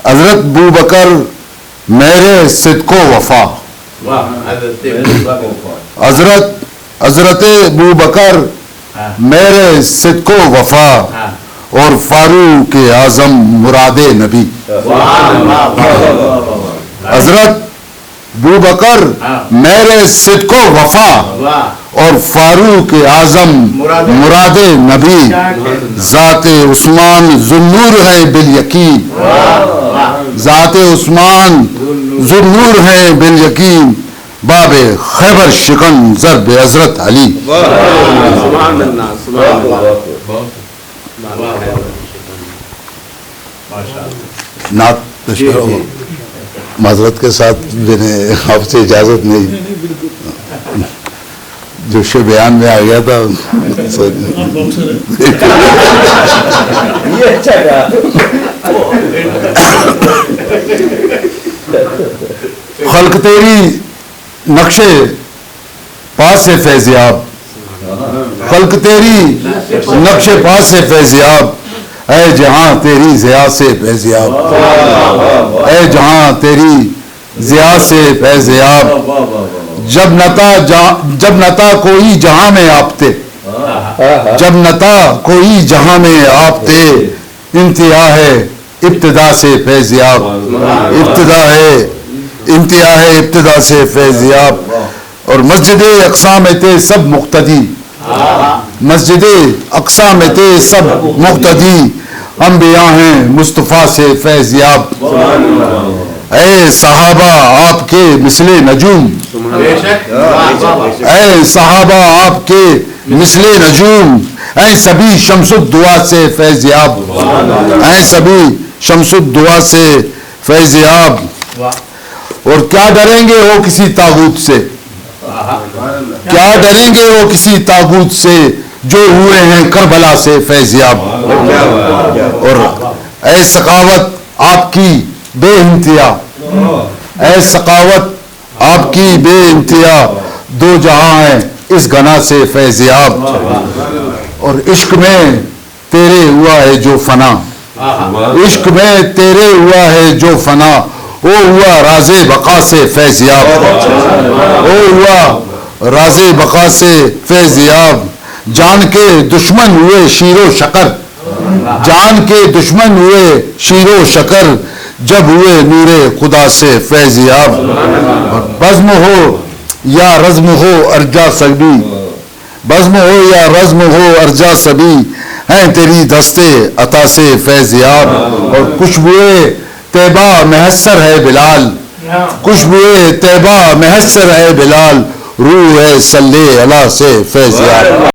حضرت ابو بکر میرے صدق و وفا. حضرت ابو بکر میرے صدق و وفا اور فاروق اعظم مراد نبی. حضرت ابو بکر میرے صدق و وفا اور فاروق اعظم مراد نبی. ذات عثمان ذوالنور ہے بالیقین. ذات عثمان ذوالنور ہے بالیقین. باب خیبر شکن ضرب حضرت علی. نعت معذرت کے ساتھ میں نے آپ سے اجازت نہیں، جو شے بیان میں آ گیا تھا. خلق تیری نقشے پاس سے فیضیاب. خلق تیری نقشے پاس سے فیضیاب. اے جہاں تیری ضیاء سے فیضیاب. اے جہاں تیری ضیاء سے فیضیاب. جب نتا کوئی جہاں میں آپ تھے. جب نتا کوئی جہاں میں آپ تھے. انتہا ہے ابتدا سے فیضیاب. ابتدا ہے انتہا ہے ابتدا سے فیضیاب. اور مسجد اقصا میں تھے سب مقتدی. مسجد اقصا میں تھے سب مقتدی. انبیاء ہیں مصطفیٰ سے فیضیاب. اے صحابہ آپ کے مثل نجوم. اے صحابہ آپ کے مثل نجوم. اے سبھی شمس الدعا سے فیضیاب. اے سبھی شمس الدعا سے فیضیاب. اور کیا ڈریں گے وہ کسی طاغوت سے. کیا ڈریں گے وہ کسی طاغوت سے جو ہوئے ہیں کربلا سے فیضیاب. اور اے سخاوت آپ کی بے انتہا. اے سخاوت آپ کی بے انتہا. دو جہاں ہیں اس گناہ سے فیضیاب. اور عشق میں تیرے ہوا ہے جو فنا. عشق میں تیرے ہوا ہے جو فنا. وہ ہوا راز بقا سے فیضیاب. وہ ہوا راز بقا سے فیضیاب. جان کے دشمن ہوئے شیر و شکر. جان کے دشمن ہوئے شیر و شکر. جب ہوئے نور خدا سے فیضیاب. بزم ہو یا رزم ہو ارجا سبی. بزم ہو یا رزم ہو ارجا سبی. ہیں تیری دستے عطا سے فیضیاب. اور خوشبوئے طیبہ محسر ہے بلال. خوشبوئے طیبہ محسر ہے بلال. روح ہے صلی اللہ سے فیضیاب.